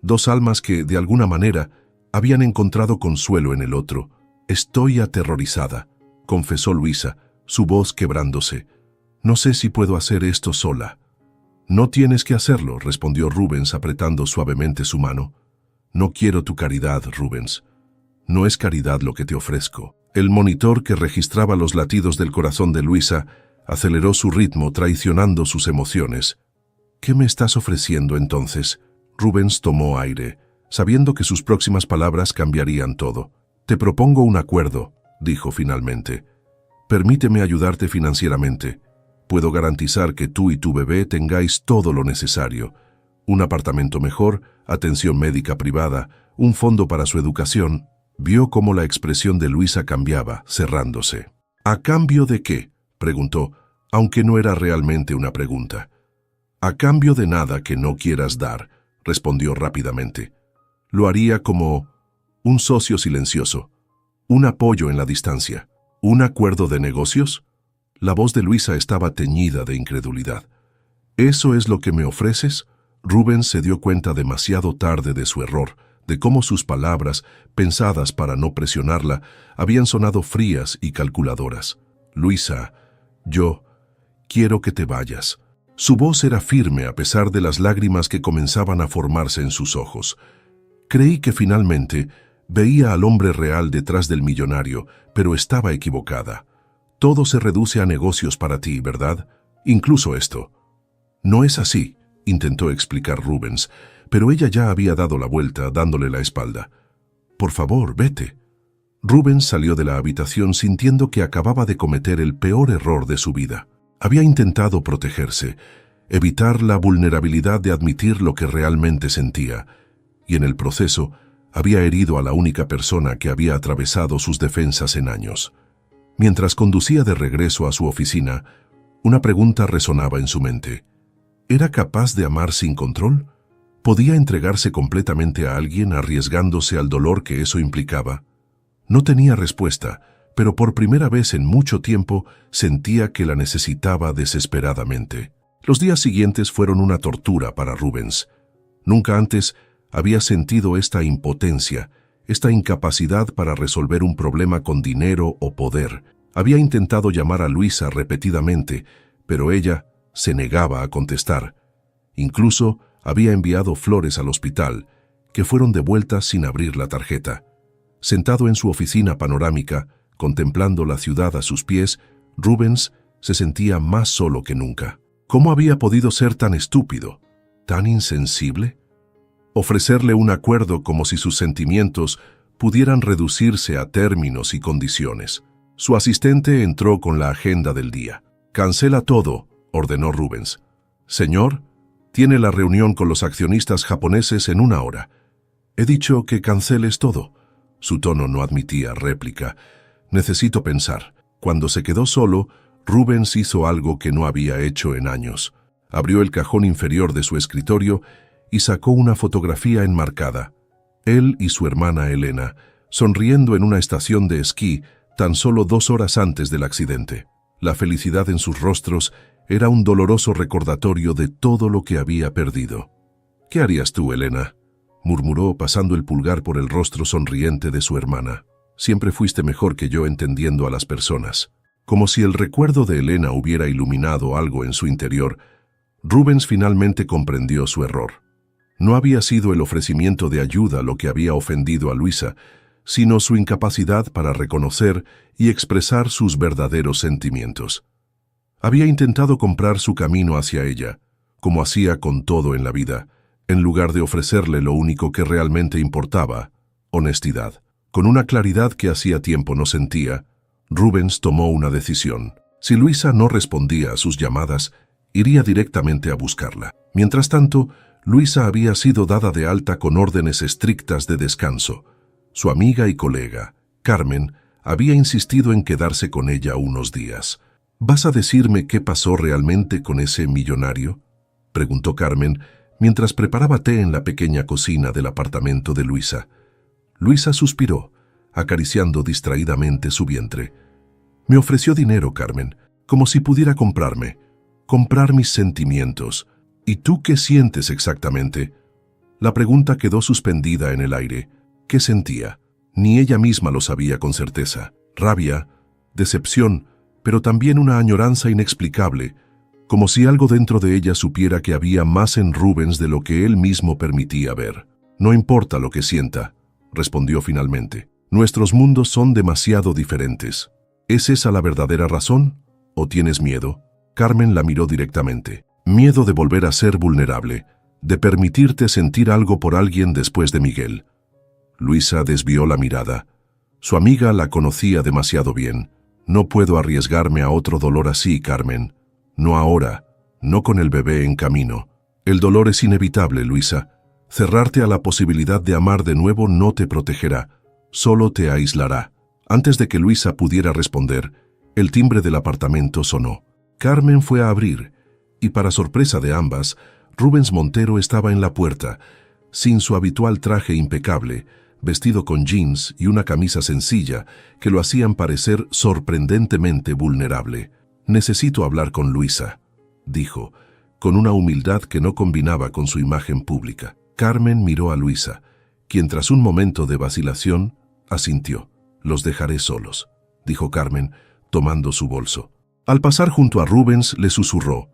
2 almas que, de alguna manera, habían encontrado consuelo en el otro. «Estoy aterrorizada», confesó Luisa, su voz quebrándose. «No sé si puedo hacer esto sola». «No tienes que hacerlo», respondió Rubens apretando suavemente su mano. «No quiero tu caridad, Rubens. No es caridad lo que te ofrezco». El monitor que registraba los latidos del corazón de Luisa aceleró su ritmo, traicionando sus emociones. «¿Qué me estás ofreciendo entonces?» Rubens tomó aire, sabiendo que sus próximas palabras cambiarían todo. «Te propongo un acuerdo», dijo finalmente. «Permíteme ayudarte financieramente. Puedo garantizar que tú y tu bebé tengáis todo lo necesario. Un apartamento mejor, atención médica privada, un fondo para su educación». Vio cómo la expresión de Luisa cambiaba, cerrándose. «¿A cambio de qué?», preguntó, aunque no era realmente una pregunta. «A cambio de nada que no quieras dar», respondió rápidamente. «Lo haría como un socio silencioso, un apoyo en la distancia, un acuerdo de negocios». La voz de Luisa estaba teñida de incredulidad. «¿Eso es lo que me ofreces?». Rubens se dio cuenta demasiado tarde de su error, de cómo sus palabras, pensadas para no presionarla, habían sonado frías y calculadoras. «Luisa, yo quiero que te vayas». Su voz era firme a pesar de las lágrimas que comenzaban a formarse en sus ojos. Creí que finalmente veía al hombre real detrás del millonario, pero estaba equivocada. Todo se reduce a negocios para ti, ¿verdad? Incluso esto. «No es así», intentó explicar Rubens, pero ella ya había dado la vuelta, dándole la espalda. «Por favor, vete». Rubens salió de la habitación sintiendo que acababa de cometer el peor error de su vida. Había intentado protegerse, evitar la vulnerabilidad de admitir lo que realmente sentía, y en el proceso había herido a la única persona que había atravesado sus defensas en años. Mientras conducía de regreso a su oficina, una pregunta resonaba en su mente. ¿Era capaz de amar sin control? ¿Podía entregarse completamente a alguien arriesgándose al dolor que eso implicaba? No tenía respuesta, pero por primera vez en mucho tiempo sentía que la necesitaba desesperadamente. Los días siguientes fueron una tortura para Rubens. Nunca antes había sentido esta impotencia, esta incapacidad para resolver un problema con dinero o poder. Había intentado llamar a Luisa repetidamente, pero ella se negaba a contestar. Incluso había enviado flores al hospital, que fueron devueltas sin abrir la tarjeta. Sentado en su oficina panorámica, contemplando la ciudad a sus pies, Rubens se sentía más solo que nunca. ¿Cómo había podido ser tan estúpido, tan insensible? Ofrecerle un acuerdo como si sus sentimientos pudieran reducirse a términos y condiciones. Su asistente entró con la agenda del día. «Cancela todo», ordenó Rubens. Señor, tiene la reunión con los accionistas japoneses en 1 hora. He dicho que canceles todo. Su tono no admitía réplica. Necesito pensar. Cuando se quedó solo, Rubens hizo algo que no había hecho en años. Abrió el cajón inferior de su escritorio y sacó una fotografía enmarcada. Él y su hermana Elena, sonriendo en una estación de esquí tan solo 2 horas antes del accidente. La felicidad en sus rostros era un doloroso recordatorio de todo lo que había perdido. «¿Qué harías tú, Elena?», murmuró pasando el pulgar por el rostro sonriente de su hermana. «Siempre fuiste mejor que yo entendiendo a las personas». Como si el recuerdo de Elena hubiera iluminado algo en su interior, Rubens finalmente comprendió su error. No había sido el ofrecimiento de ayuda lo que había ofendido a Luisa, sino su incapacidad para reconocer y expresar sus verdaderos sentimientos. Había intentado comprar su camino hacia ella, como hacía con todo en la vida, en lugar de ofrecerle lo único que realmente importaba, honestidad. Con una claridad que hacía tiempo no sentía, Rubens tomó una decisión. Si Luisa no respondía a sus llamadas, iría directamente a buscarla. Mientras tanto, Luisa había sido dada de alta con órdenes estrictas de descanso. Su amiga y colega, Carmen, había insistido en quedarse con ella unos días. «¿Vas a decirme qué pasó realmente con ese millonario?», preguntó Carmen, mientras preparaba té en la pequeña cocina del apartamento de Luisa. Luisa suspiró, acariciando distraídamente su vientre. «Me ofreció dinero, Carmen, como si pudiera comprar mis sentimientos. ¿Y tú qué sientes exactamente?». La pregunta quedó suspendida en el aire. ¿Qué sentía? Ni ella misma lo sabía con certeza. Rabia, decepción, pero también una añoranza inexplicable, como si algo dentro de ella supiera que había más en Rubens de lo que él mismo permitía ver. «No importa lo que sienta», respondió finalmente. «Nuestros mundos son demasiado diferentes. ¿Es esa la verdadera razón? ¿O tienes miedo?». Carmen la miró directamente. «Miedo de volver a ser vulnerable, de permitirte sentir algo por alguien después de Miguel». Luisa desvió la mirada. Su amiga la conocía demasiado bien. «No puedo arriesgarme a otro dolor así, Carmen. No ahora, no con el bebé en camino. El dolor es inevitable, Luisa. Cerrarte a la posibilidad de amar de nuevo no te protegerá, solo te aislará». Antes de que Luisa pudiera responder, el timbre del apartamento sonó. Carmen fue a abrir, y para sorpresa de ambas, Rubens Montero estaba en la puerta, sin su habitual traje impecable, vestido con jeans y una camisa sencilla que lo hacían parecer sorprendentemente vulnerable. «Necesito hablar con Luisa», dijo, con una humildad que no combinaba con su imagen pública. Carmen miró a Luisa, quien tras un momento de vacilación, asintió. «Los dejaré solos», dijo Carmen, tomando su bolso. Al pasar junto a Rubens, le susurró: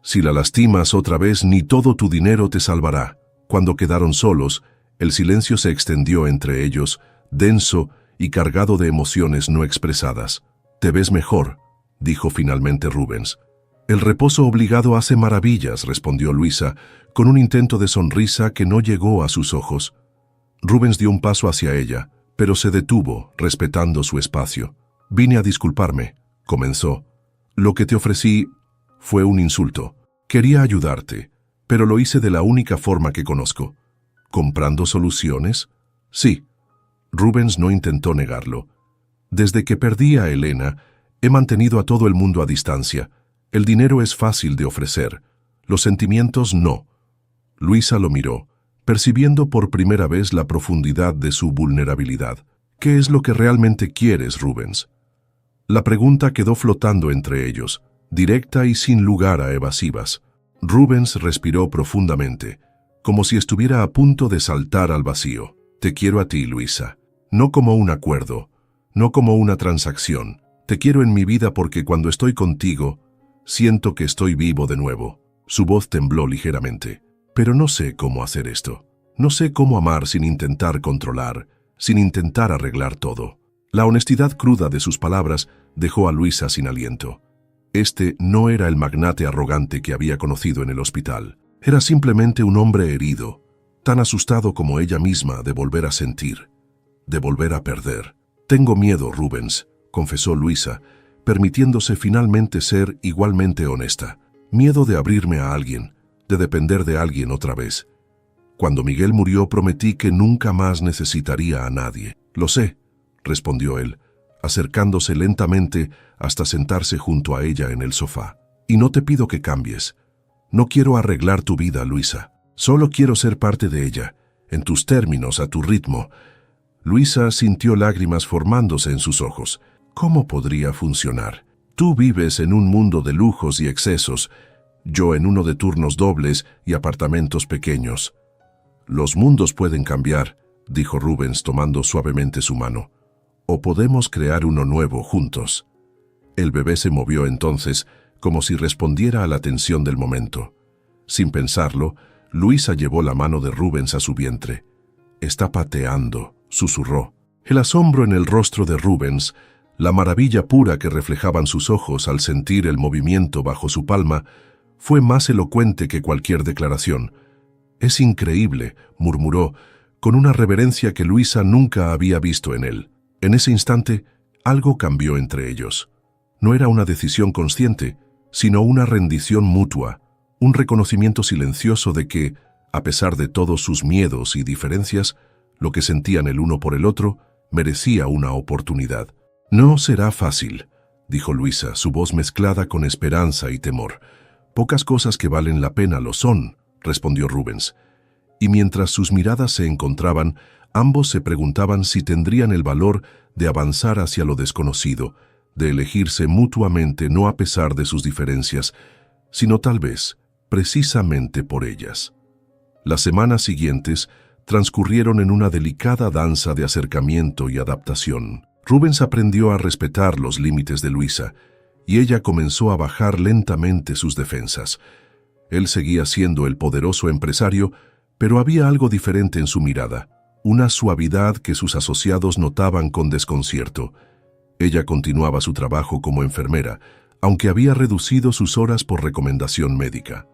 «Si la lastimas otra vez, ni todo tu dinero te salvará». Cuando quedaron solos, el silencio se extendió entre ellos, denso y cargado de emociones no expresadas. «Te ves mejor», dijo finalmente Rubens. «El reposo obligado hace maravillas», respondió Luisa, con un intento de sonrisa que no llegó a sus ojos. Rubens dio un paso hacia ella, pero se detuvo, respetando su espacio. «Vine a disculparme», comenzó. «Lo que te ofrecí fue un insulto. Quería ayudarte, pero lo hice de la única forma que conozco». «¿Comprando soluciones?». «Sí». Rubens no intentó negarlo. «Desde que perdí a Elena, he mantenido a todo el mundo a distancia. El dinero es fácil de ofrecer, los sentimientos no». Luisa lo miró, percibiendo por primera vez la profundidad de su vulnerabilidad. «¿Qué es lo que realmente quieres, Rubens?». La pregunta quedó flotando entre ellos, directa y sin lugar a evasivas. Rubens respiró profundamente, como si estuviera a punto de saltar al vacío. «Te quiero a ti, Luisa. No como un acuerdo, no como una transacción. Te quiero en mi vida porque cuando estoy contigo, siento que estoy vivo de nuevo». Su voz tembló ligeramente. «Pero no sé cómo hacer esto. No sé cómo amar sin intentar controlar, sin intentar arreglar todo». La honestidad cruda de sus palabras dejó a Luisa sin aliento. Este no era el magnate arrogante que había conocido en el hospital. Era simplemente un hombre herido, tan asustado como ella misma de volver a sentir, de volver a perder. «Tengo miedo, Rubens», confesó Luisa, permitiéndose finalmente ser igualmente honesta. Miedo de abrirme a alguien, de depender de alguien otra vez. Cuando Miguel murió prometí que nunca más necesitaría a nadie. Lo sé, respondió él, acercándose lentamente hasta sentarse junto a ella en el sofá. Y no te pido que cambies. No quiero arreglar tu vida, Luisa. Solo quiero ser parte de ella, en tus términos, a tu ritmo. Luisa sintió lágrimas formándose en sus ojos. ¿Cómo podría funcionar? Tú vives en un mundo de lujos y excesos, yo en uno de turnos dobles y apartamentos pequeños. Los mundos pueden cambiar, dijo Rubens tomando suavemente su mano. O podemos crear uno nuevo juntos. El bebé se movió entonces, como si respondiera a la tensión del momento. Sin pensarlo, Luisa llevó la mano de Rubens a su vientre. Está pateando, susurró. El asombro en el rostro de Rubens, la maravilla pura que reflejaban sus ojos al sentir el movimiento bajo su palma, fue más elocuente que cualquier declaración. «Es increíble», murmuró, con una reverencia que Luisa nunca había visto en él. En ese instante, algo cambió entre ellos. No era una decisión consciente, sino una rendición mutua, un reconocimiento silencioso de que, a pesar de todos sus miedos y diferencias, lo que sentían el uno por el otro merecía una oportunidad. «No será fácil», dijo Luisa, su voz mezclada con esperanza y temor. «Pocas cosas que valen la pena lo son», respondió Rubens. Y mientras sus miradas se encontraban, ambos se preguntaban si tendrían el valor de avanzar hacia lo desconocido, de elegirse mutuamente no a pesar de sus diferencias, sino tal vez, precisamente por ellas. Las semanas siguientes transcurrieron en una delicada danza de acercamiento y adaptación. Rubens aprendió a respetar los límites de Luisa, y ella comenzó a bajar lentamente sus defensas. Él seguía siendo el poderoso empresario, pero había algo diferente en su mirada, una suavidad que sus asociados notaban con desconcierto. Ella continuaba su trabajo como enfermera, aunque había reducido sus horas por recomendación médica.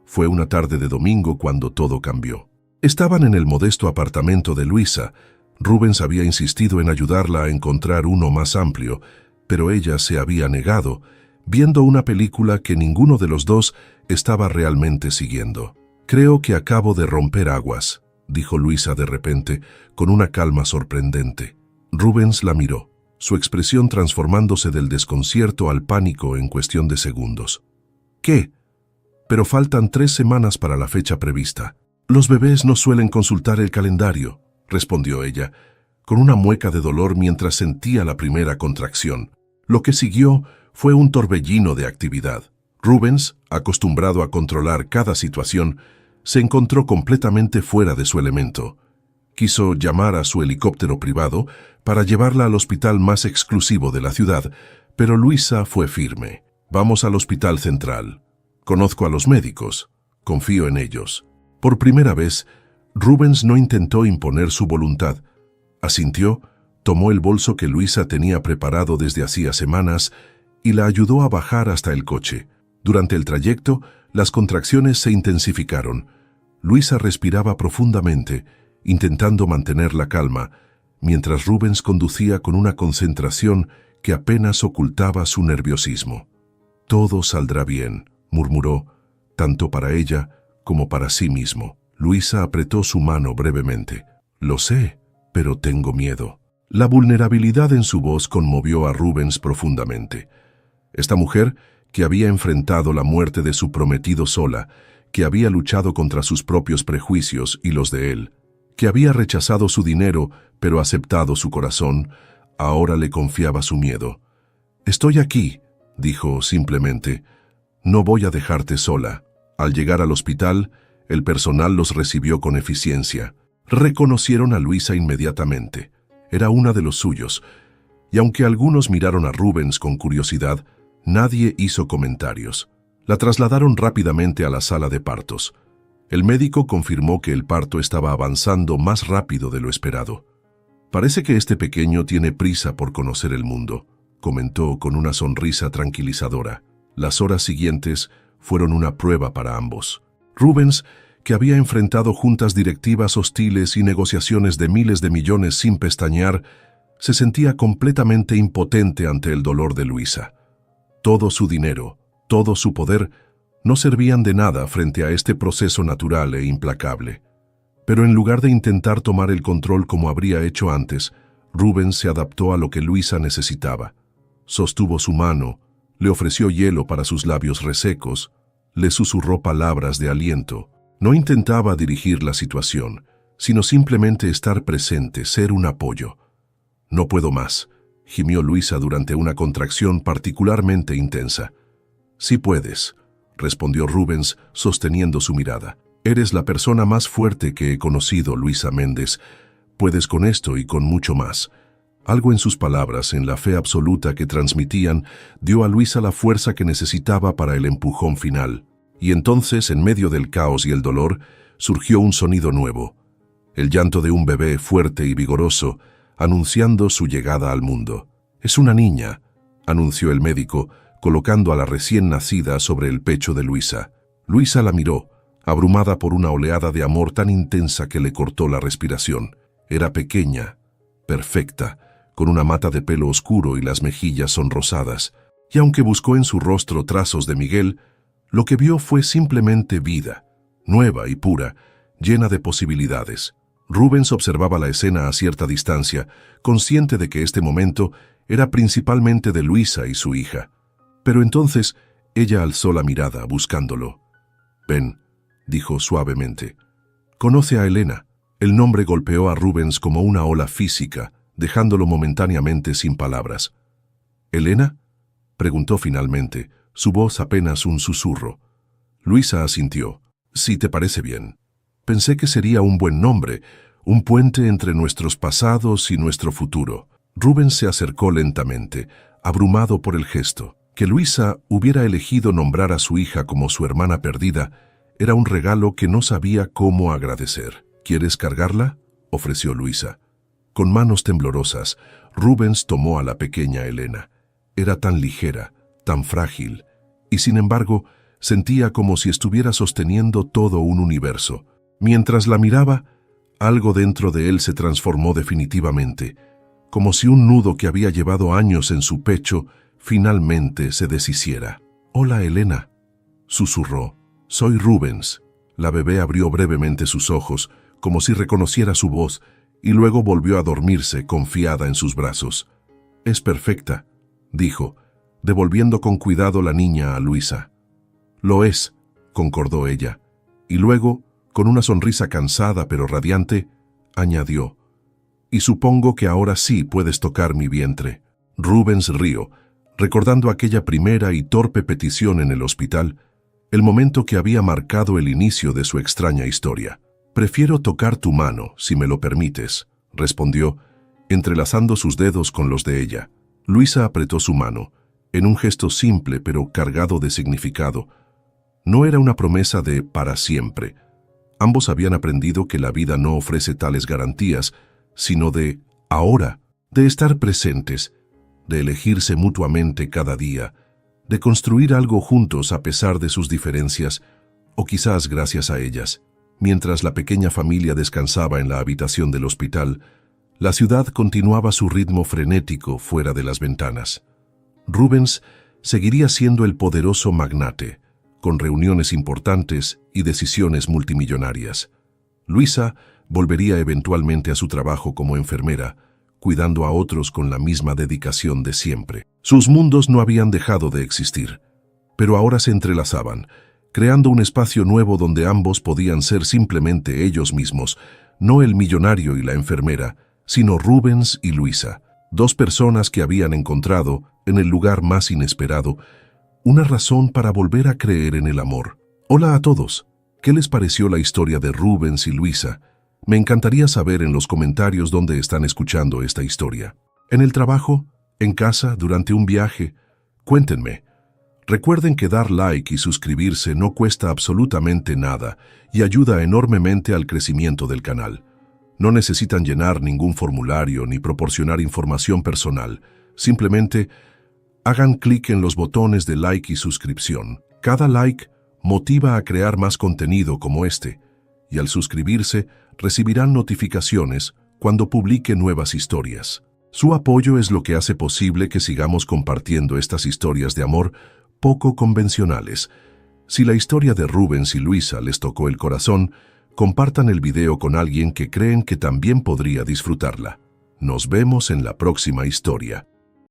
Fue una tarde de domingo cuando todo cambió. Estaban en el modesto apartamento de Luisa. Rubens había insistido en ayudarla a encontrar uno más amplio, pero ella se había negado, viendo una película que ninguno de los dos estaba realmente siguiendo. «Creo que acabo de romper aguas», dijo Luisa de repente, con una calma sorprendente. Rubens la miró, su expresión transformándose del desconcierto al pánico en cuestión de segundos. «¿Qué? Pero faltan 3 semanas para la fecha prevista. Los bebés no suelen consultar el calendario», respondió ella, con una mueca de dolor mientras sentía la primera contracción. Lo que siguió fue un torbellino de actividad. Rubens, acostumbrado a controlar cada situación, se encontró completamente fuera de su elemento. Quiso llamar a su helicóptero privado para llevarla al hospital más exclusivo de la ciudad, pero Luisa fue firme. «Vamos al hospital central. Conozco a los médicos. Confío en ellos». Por primera vez, Rubens no intentó imponer su voluntad. Asintió, tomó el bolso que Luisa tenía preparado desde hacía semanas y la ayudó a bajar hasta el coche. Durante el trayecto, las contracciones se intensificaron. Luisa respiraba profundamente, intentando mantener la calma, mientras Rubens conducía con una concentración que apenas ocultaba su nerviosismo. «Todo saldrá bien», murmuró, tanto para ella como para sí mismo. Luisa apretó su mano brevemente. «Lo sé, pero tengo miedo». La vulnerabilidad en su voz conmovió a Rubens profundamente. Esta mujer, que había enfrentado la muerte de su prometido sola, que había luchado contra sus propios prejuicios y los de él, que había rechazado su dinero pero aceptado su corazón, ahora le confiaba su miedo. «Estoy aquí», dijo simplemente. «No voy a dejarte sola». Al llegar al hospital, el personal los recibió con eficiencia. Reconocieron a Luisa inmediatamente. Era una de los suyos, y aunque algunos miraron a Rubens con curiosidad, nadie hizo comentarios. La trasladaron rápidamente a la sala de partos. El médico confirmó que el parto estaba avanzando más rápido de lo esperado. «Parece que este pequeño tiene prisa por conocer el mundo», comentó con una sonrisa tranquilizadora. Las horas siguientes fueron una prueba para ambos. Rubens, que había enfrentado juntas directivas hostiles y negociaciones de miles de millones sin pestañear, se sentía completamente impotente ante el dolor de Luisa. Todo su dinero, todo su poder, no servían de nada frente a este proceso natural e implacable. Pero en lugar de intentar tomar el control como habría hecho antes, Rubens se adaptó a lo que Luisa necesitaba. Sostuvo su mano, le ofreció hielo para sus labios resecos, le susurró palabras de aliento. No intentaba dirigir la situación, sino simplemente estar presente, ser un apoyo. «No puedo más», gimió Luisa durante una contracción particularmente intensa. «Sí puedes», respondió Rubens, sosteniendo su mirada. «Eres la persona más fuerte que he conocido, Luisa Méndez. Puedes con esto y con mucho más». Algo en sus palabras, en la fe absoluta que transmitían, dio a Luisa la fuerza que necesitaba para el empujón final. Y entonces, en medio del caos y el dolor, surgió un sonido nuevo. El llanto de un bebé fuerte y vigoroso, anunciando su llegada al mundo. «Es una niña», anunció el médico, colocando a la recién nacida sobre el pecho de Luisa. Luisa la miró, abrumada por una oleada de amor tan intensa que le cortó la respiración. Era pequeña, perfecta, con una mata de pelo oscuro y las mejillas sonrosadas, y aunque buscó en su rostro trazos de Miguel, lo que vio fue simplemente vida, nueva y pura, llena de posibilidades. Rubens observaba la escena a cierta distancia, consciente de que este momento era principalmente de Luisa y su hija. Pero entonces ella alzó la mirada, buscándolo. «Ven», dijo suavemente. «Conoce a Elena». El nombre golpeó a Rubens como una ola física, dejándolo momentáneamente sin palabras. «¿Elena?», preguntó finalmente, su voz apenas un susurro. Luisa asintió. «Si te parece bien. Pensé que sería un buen nombre, un puente entre nuestros pasados y nuestro futuro». Rubens se acercó lentamente, abrumado por el gesto. Que Luisa hubiera elegido nombrar a su hija como su hermana perdida era un regalo que no sabía cómo agradecer. «¿Quieres cargarla?», ofreció Luisa. Con manos temblorosas, Rubens tomó a la pequeña Elena. Era tan ligera, tan frágil, y sin embargo, sentía como si estuviera sosteniendo todo un universo. Mientras la miraba, algo dentro de él se transformó definitivamente, como si un nudo que había llevado años en su pecho finalmente se deshiciera. «Hola, Elena», susurró. «Soy Rubens». La bebé abrió brevemente sus ojos, como si reconociera su voz, y luego volvió a dormirse, confiada en sus brazos. «Es perfecta», dijo, devolviendo con cuidado la niña a Luisa. «Lo es», concordó ella, y luego, con una sonrisa cansada pero radiante, añadió, «Y supongo que ahora sí puedes tocar mi vientre». Rubens rió, recordando aquella primera y torpe petición en el hospital, el momento que había marcado el inicio de su extraña historia. «Prefiero tocar tu mano, si me lo permites», respondió, entrelazando sus dedos con los de ella. Luisa apretó su mano, en un gesto simple pero cargado de significado. No era una promesa de «para siempre». Ambos habían aprendido que la vida no ofrece tales garantías, sino de «ahora», de estar presentes, de elegirse mutuamente cada día, de construir algo juntos a pesar de sus diferencias, o quizás gracias a ellas. Mientras la pequeña familia descansaba en la habitación del hospital, la ciudad continuaba su ritmo frenético fuera de las ventanas. Rubens seguiría siendo el poderoso magnate, con reuniones importantes y decisiones multimillonarias. Luisa volvería eventualmente a su trabajo como enfermera, cuidando a otros con la misma dedicación de siempre. Sus mundos no habían dejado de existir, pero ahora se entrelazaban, creando un espacio nuevo donde ambos podían ser simplemente ellos mismos, no el millonario y la enfermera, sino Rubens y Luisa, dos personas que habían encontrado, en el lugar más inesperado, una razón para volver a creer en el amor. Hola a todos, ¿qué les pareció la historia de Rubens y Luisa? Me encantaría saber en los comentarios dónde están escuchando esta historia. ¿En el trabajo? ¿En casa? ¿Durante un viaje? Cuéntenme. Recuerden que dar like y suscribirse no cuesta absolutamente nada y ayuda enormemente al crecimiento del canal. No necesitan llenar ningún formulario ni proporcionar información personal. Simplemente hagan clic en los botones de like y suscripción. Cada like motiva a crear más contenido como este, y al suscribirse recibirán notificaciones cuando publique nuevas historias. Su apoyo es lo que hace posible que sigamos compartiendo estas historias de amor poco convencionales. Si la historia de Rubens y Luisa les tocó el corazón, compartan el video con alguien que creen que también podría disfrutarla. Nos vemos en la próxima historia.